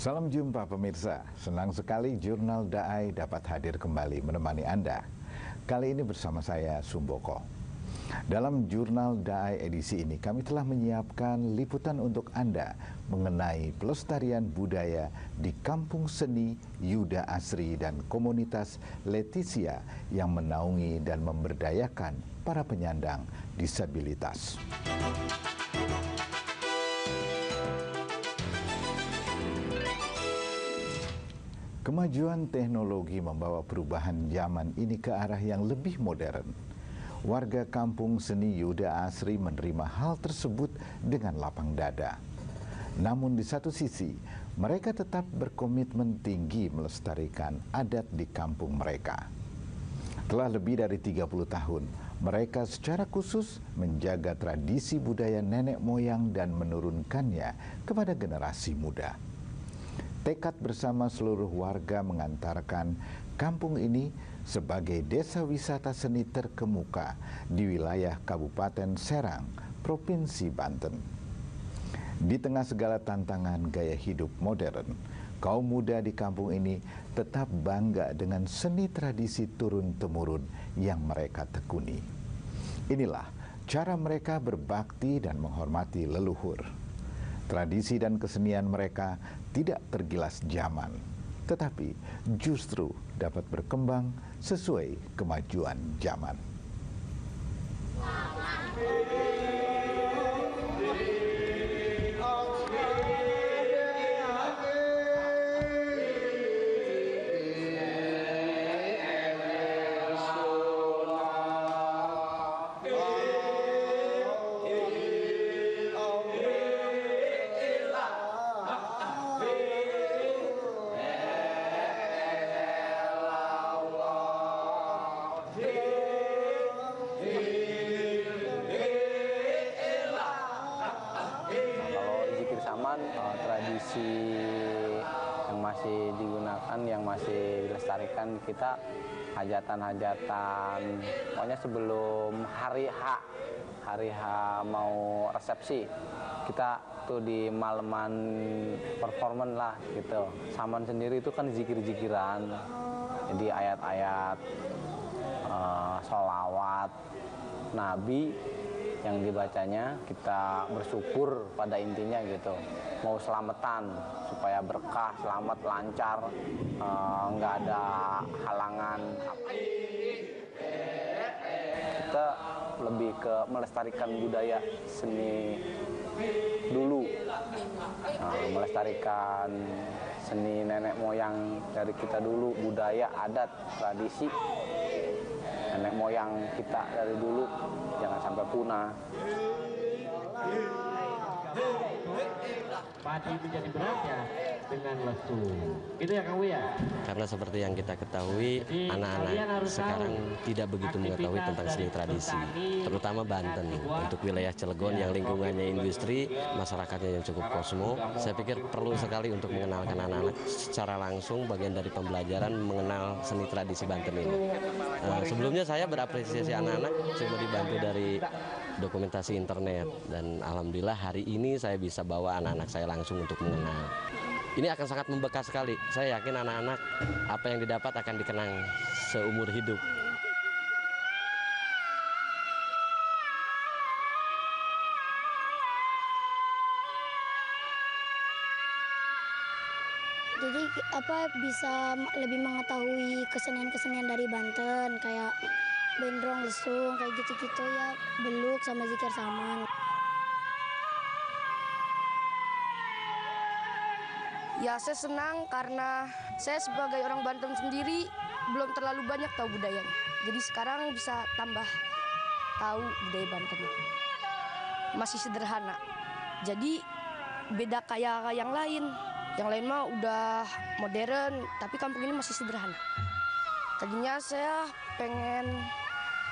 Salam jumpa pemirsa, senang sekali Jurnal Daai dapat hadir kembali menemani Anda. Kali ini bersama saya Sumboko. Dalam Jurnal Daai edisi ini kami telah menyiapkan liputan untuk Anda mengenai pelestarian budaya di Kampung Seni Yuda Asri dan komunitas Leticia yang menaungi dan memberdayakan para penyandang disabilitas. Kemajuan teknologi membawa perubahan zaman ini ke arah yang lebih modern. Warga Kampung Seni Yuda Asri menerima hal tersebut dengan lapang dada. Namun di satu sisi, mereka tetap berkomitmen tinggi melestarikan adat di kampung mereka. Telah lebih dari 30 tahun, mereka secara khusus menjaga tradisi budaya nenek moyang dan menurunkannya kepada generasi muda. Tekad bersama seluruh warga mengantarkan kampung ini sebagai desa wisata seni terkemuka di wilayah Kabupaten Serang, Provinsi Banten. Di tengah segala tantangan gaya hidup modern, kaum muda di kampung ini tetap bangga dengan seni tradisi turun-temurun yang mereka tekuni. Inilah cara mereka berbakti dan menghormati leluhur. Tradisi dan kesenian mereka tidak tergilas zaman, tetapi justru dapat berkembang sesuai kemajuan zaman. Tradisi yang masih digunakan, yang masih dilestarikan kita, hajatan-hajatan, pokoknya sebelum hari H mau resepsi, kita tuh di malaman performan lah gitu. Saman sendiri itu kan zikir-zikiran, jadi ayat-ayat sholawat Nabi yang dibacanya, kita bersyukur pada intinya gitu, mau selamatan supaya berkah, selamat, lancar, nggak ada halangan. Kita lebih ke melestarikan budaya seni dulu, melestarikan seni nenek moyang dari kita dulu, budaya, adat, tradisi nenek moyang kita dari dulu, jangan sampai punah. Padi menjadi beratnya dengan lesu. Itu ya Kang ya? Karena seperti yang kita ketahui, anak-anak sekarang tidak begitu mengetahui tentang seni tradisi, terutama Banten. Untuk wilayah Cilegon yang lingkungannya industri, masyarakatnya yang cukup kosmo, saya pikir perlu sekali untuk mengenalkan anak-anak secara langsung bagian dari pembelajaran mengenal seni tradisi Banten ini. Sebelumnya saya berapresiasi anak-anak cuma dibantu dari dokumentasi internet, dan alhamdulillah hari ini saya bisa bawa anak-anak saya langsung untuk mengenal. Ini akan sangat membekas sekali. Saya yakin anak-anak apa yang didapat akan dikenang seumur hidup. Jadi bisa lebih mengetahui kesenian-kesenian dari Banten, kayak bendrong, lesung, kayak gitu-gitu ya, beluk sama zikir saman. Ya, saya senang karena saya sebagai orang Banten sendiri belum terlalu banyak tahu budayanya. Jadi sekarang bisa tambah tahu budaya Banten. Masih sederhana. Jadi beda kayak yang lain. Yang lain mah udah modern, tapi kampung ini masih sederhana. Tadinya saya pengen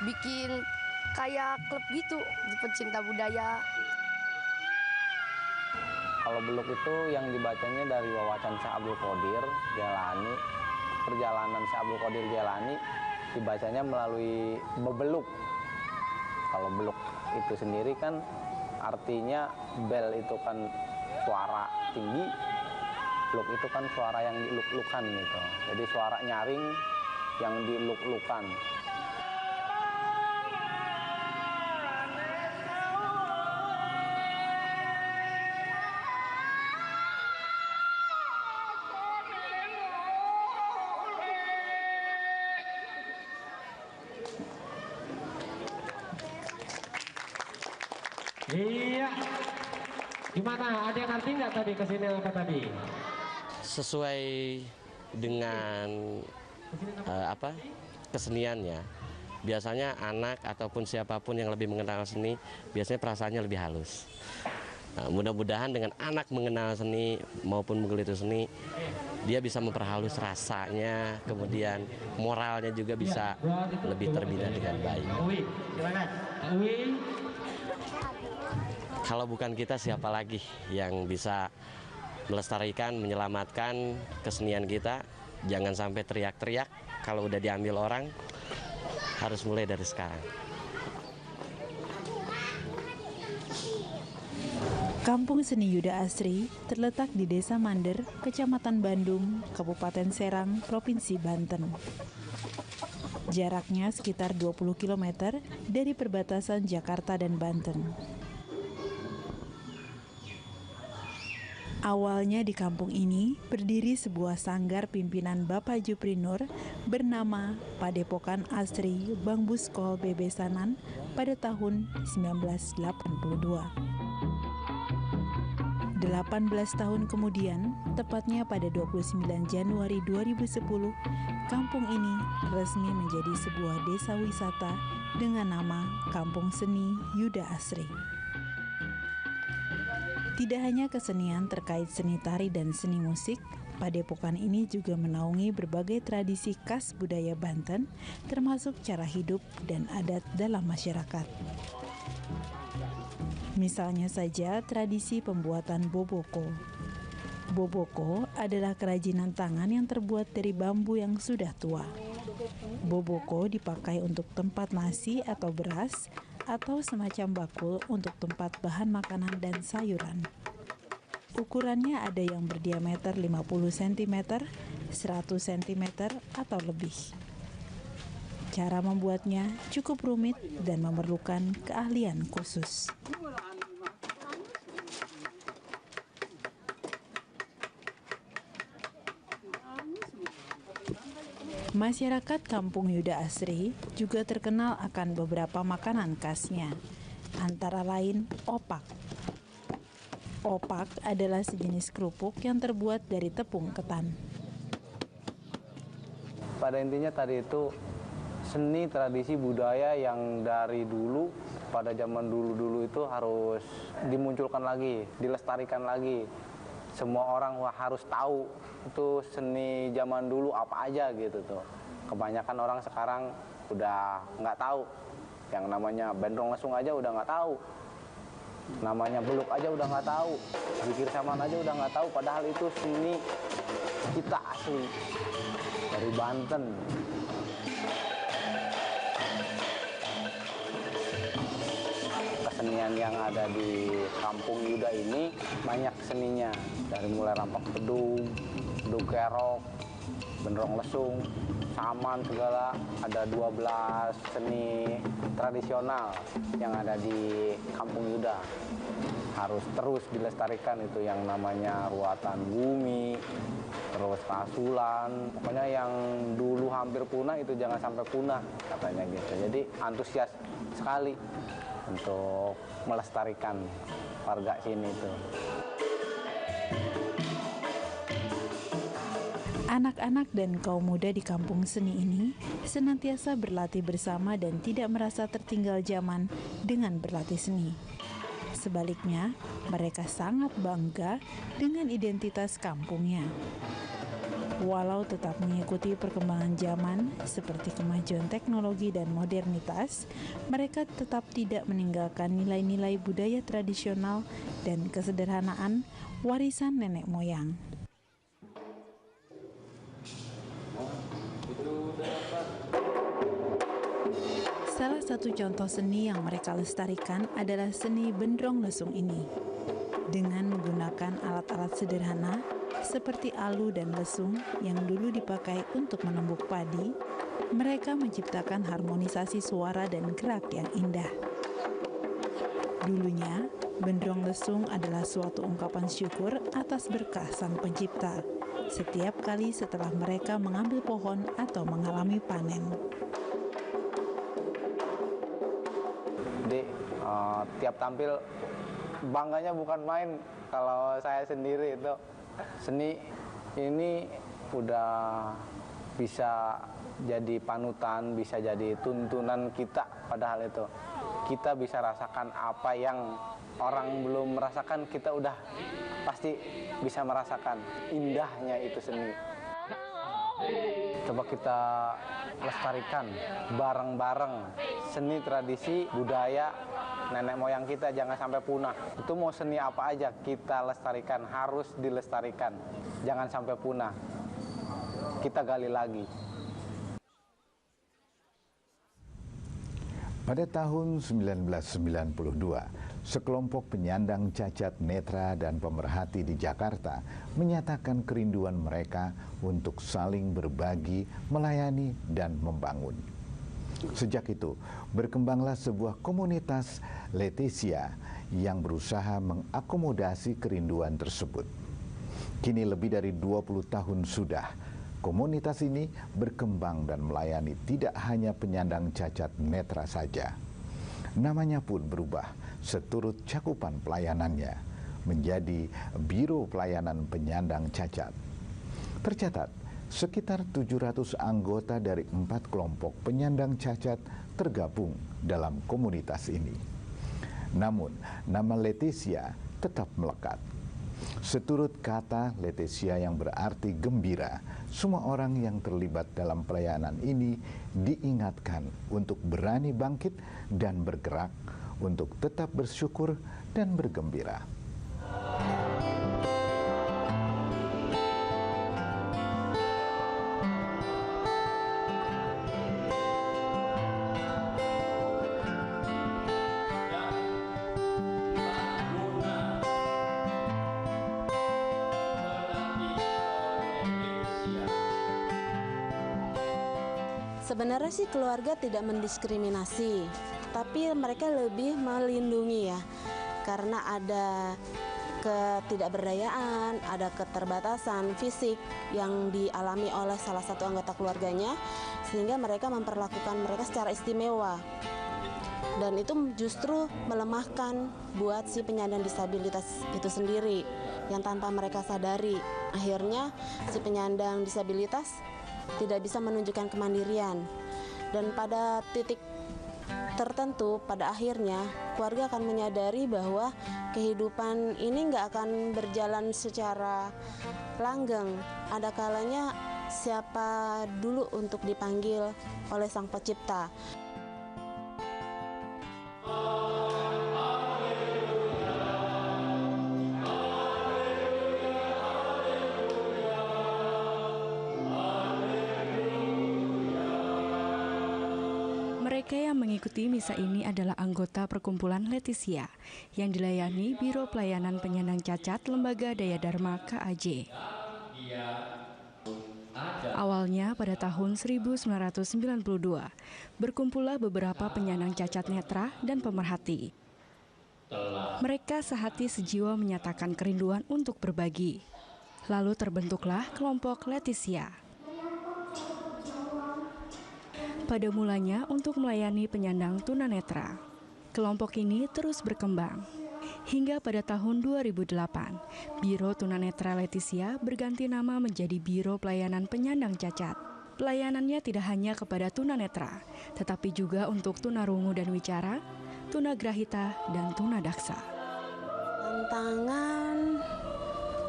bikin kayak klub gitu, pecinta budaya. Kalau beluk itu yang dibacanya dari wawasan Syekh Abdul Qadir Jailani, perjalanan Syekh Abdul Qadir Jailani dibacanya melalui bebeluk. Kalau beluk itu sendiri kan artinya bel itu kan suara tinggi, Luk itu kan suara yang diluk-lukan gitu. Jadi suara nyaring yang diluk-lukan. Iya. Gimana? Ada yang ngerti nggak tadi kesenian apa tadi? Sesuai dengan keseniannya. Biasanya anak ataupun siapapun yang lebih mengenal seni, biasanya perasaannya lebih halus. Nah, mudah-mudahan dengan anak mengenal seni maupun menggeluti seni, dia bisa memperhalus rasanya, kemudian moralnya juga bisa lebih terbina dengan baik. Gimana? Kalau bukan kita, siapa lagi yang bisa melestarikan, menyelamatkan kesenian kita? Jangan sampai teriak-teriak kalau udah diambil orang, harus mulai dari sekarang. Kampung Seni Yuda Asri terletak di Desa Mander, Kecamatan Bandung, Kabupaten Serang, Provinsi Banten. Jaraknya sekitar 20 km dari perbatasan Jakarta dan Banten. Awalnya di kampung ini berdiri sebuah sanggar pimpinan Bapak Jupri Nur bernama Padepokan Asri Bangbuskol Bebesanan pada tahun 1982. 18 tahun kemudian, tepatnya pada 29 Januari 2010, kampung ini resmi menjadi sebuah desa wisata dengan nama Kampung Seni Yuda Asri. Tidak hanya kesenian terkait seni tari dan seni musik, padepokan ini juga menaungi berbagai tradisi khas budaya Banten, termasuk cara hidup dan adat dalam masyarakat. Misalnya saja tradisi pembuatan boboko. Boboko adalah kerajinan tangan yang terbuat dari bambu yang sudah tua. Boboko dipakai untuk tempat nasi atau beras, atau semacam bakul untuk tempat bahan makanan dan sayuran. Ukurannya ada yang berdiameter 50 cm, 100 cm, atau lebih. Cara membuatnya cukup rumit dan memerlukan keahlian khusus. Masyarakat Kampung Yuda Asri juga terkenal akan beberapa makanan khasnya, antara lain opak. Opak adalah sejenis kerupuk yang terbuat dari tepung ketan. Pada intinya tadi itu seni tradisi budaya yang dari dulu, pada zaman dulu-dulu itu harus dimunculkan lagi, dilestarikan lagi. Semua orang harus tahu itu seni zaman dulu apa aja gitu tuh. Kebanyakan orang sekarang udah nggak tahu. Yang namanya bendrong lesung aja udah nggak tahu. Namanya beluk aja udah nggak tahu. Zikir saman aja udah nggak tahu. Padahal itu seni kita asli dari Banten. Kesenian yang ada di Kampung Yuda ini banyak seninya, dari mulai rampak bedung, bedung kerok, bendrong lesung, saman segala. Ada 12 seni tradisional yang ada di Kampung Yuda. Harus terus dilestarikan, itu yang namanya ruatan bumi, terus kasulan, pokoknya yang dulu hampir punah itu jangan sampai punah katanya gitu. Jadi antusias sekali untuk melestarikan warga sini itu. Anak-anak dan kaum muda di kampung seni ini senantiasa berlatih bersama dan tidak merasa tertinggal zaman dengan berlatih seni. Sebaliknya, mereka sangat bangga dengan identitas kampungnya. Walau tetap mengikuti perkembangan zaman seperti kemajuan teknologi dan modernitas, mereka tetap tidak meninggalkan nilai-nilai budaya tradisional dan kesederhanaan warisan nenek moyang. Salah satu contoh seni yang mereka lestarikan adalah seni bendrong lesung ini. Dengan menggunakan alat-alat sederhana, Seperti alu dan lesung yang dulu dipakai untuk menumbuk padi, mereka menciptakan harmonisasi suara dan gerak yang indah. Dulunya, bendrong lesung adalah suatu ungkapan syukur atas berkah Sang Pencipta setiap kali setelah mereka mengambil pohon atau mengalami panen. Jadi tiap tampil bangganya bukan main. Kalau saya sendiri itu seni ini udah bisa jadi panutan, bisa jadi tuntunan kita. Padahal itu kita bisa rasakan apa yang orang belum merasakan, kita udah pasti bisa merasakan indahnya itu seni. Coba kita lestarikan bareng-bareng seni, tradisi, budaya nenek moyang kita, jangan sampai punah. Itu mau seni apa aja kita lestarikan, harus dilestarikan, jangan sampai punah. Kita gali lagi. Pada tahun 1992, sekelompok penyandang cacat netra dan pemerhati di Jakarta menyatakan kerinduan mereka untuk saling berbagi, melayani, dan membangun. Sejak itu, berkembanglah sebuah komunitas Leticia yang berusaha mengakomodasi kerinduan tersebut. Kini lebih dari 20 tahun sudah, komunitas ini berkembang dan melayani tidak hanya penyandang cacat netra saja. Namanya pun berubah seturut cakupan pelayanannya menjadi Biro Pelayanan Penyandang Cacat. Tercatat, sekitar 700 anggota dari 4 kelompok penyandang cacat tergabung dalam komunitas ini. Namun, nama Leticia tetap melekat. Seturut kata Leticia yang berarti gembira, semua orang yang terlibat dalam pelayanan ini diingatkan untuk berani bangkit dan bergerak untuk tetap bersyukur dan bergembira. Sebenarnya sih keluarga tidak mendiskriminasi, tapi mereka lebih melindungi ya, karena ada ketidakberdayaan, ada keterbatasan fisik yang dialami oleh salah satu anggota keluarganya, sehingga mereka memperlakukan mereka secara istimewa. Dan itu justru melemahkan buat si penyandang disabilitas itu sendiri, yang tanpa mereka sadari, akhirnya si penyandang disabilitas tidak bisa menunjukkan kemandirian, dan pada titik tertentu pada akhirnya keluarga akan menyadari bahwa kehidupan ini nggak akan berjalan secara langgeng. Ada kalanya siapa dulu untuk dipanggil oleh Sang Pencipta. Mereka yang mengikuti misa ini adalah anggota perkumpulan Leticia yang dilayani Biro Pelayanan Penyandang Cacat Lembaga Daya Dharma KAJ. Awalnya pada tahun 1992, berkumpullah beberapa penyandang cacat netra dan pemerhati. Mereka sehati sejiwa menyatakan kerinduan untuk berbagi. Lalu terbentuklah kelompok Leticia. Pada mulanya untuk melayani penyandang tunanetra. Kelompok ini terus berkembang. Hingga pada tahun 2008, Biro Tunanetra Leticia berganti nama menjadi Biro Pelayanan Penyandang Cacat. Pelayanannya tidak hanya kepada tunanetra, tetapi juga untuk tunarungu dan wicara, tunagrahita, dan tunadaksa. Tantangan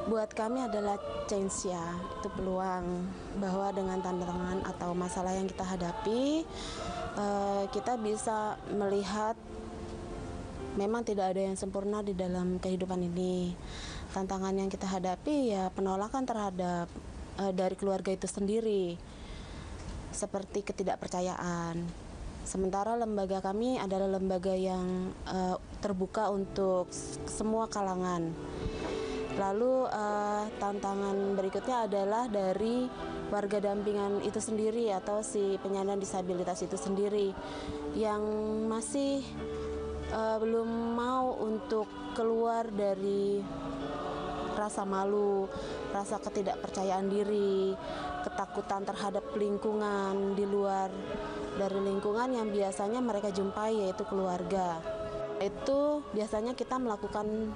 buat kami adalah change ya, itu peluang bahwa dengan tantangan atau masalah yang kita hadapi, kita bisa melihat memang tidak ada yang sempurna di dalam kehidupan ini. Tantangan yang kita hadapi ya penolakan terhadap dari keluarga itu sendiri, seperti ketidakpercayaan. Sementara lembaga kami adalah lembaga yang terbuka untuk semua kalangan. Lalu tantangan berikutnya adalah dari warga dampingan itu sendiri atau si penyandang disabilitas itu sendiri yang masih belum mau untuk keluar dari rasa malu, rasa ketidakpercayaan diri, ketakutan terhadap lingkungan di luar dari lingkungan yang biasanya mereka jumpai, yaitu keluarga. Itu biasanya kita melakukan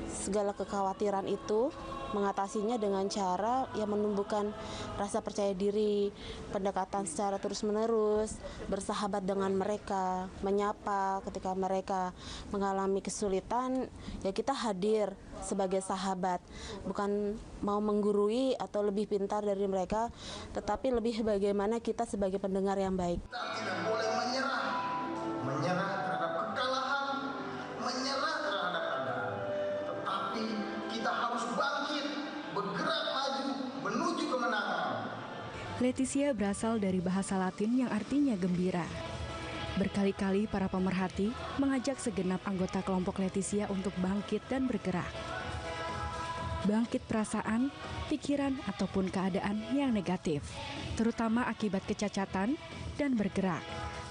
segala kekhawatiran itu, mengatasinya dengan cara yang menumbuhkan rasa percaya diri, pendekatan secara terus-menerus, bersahabat dengan mereka, menyapa ketika mereka mengalami kesulitan, ya kita hadir sebagai sahabat, bukan mau menggurui atau lebih pintar dari mereka, tetapi lebih bagaimana kita sebagai pendengar yang baik. Kita tidak boleh menyerah terhadap kekalahan, menyerah terhadap keadaan, tetapi kita harus bangkit, bergerak maju menuju kemenangan. Leticia berasal dari bahasa Latin yang artinya gembira. Berkali-kali para pemerhati mengajak segenap anggota kelompok Leticia untuk bangkit dan bergerak. Bangkit perasaan, pikiran, ataupun keadaan yang negatif, terutama akibat kecacatan, dan bergerak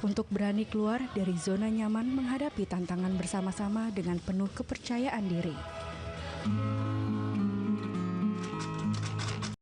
untuk berani keluar dari zona nyaman menghadapi tantangan bersama-sama dengan penuh kepercayaan diri.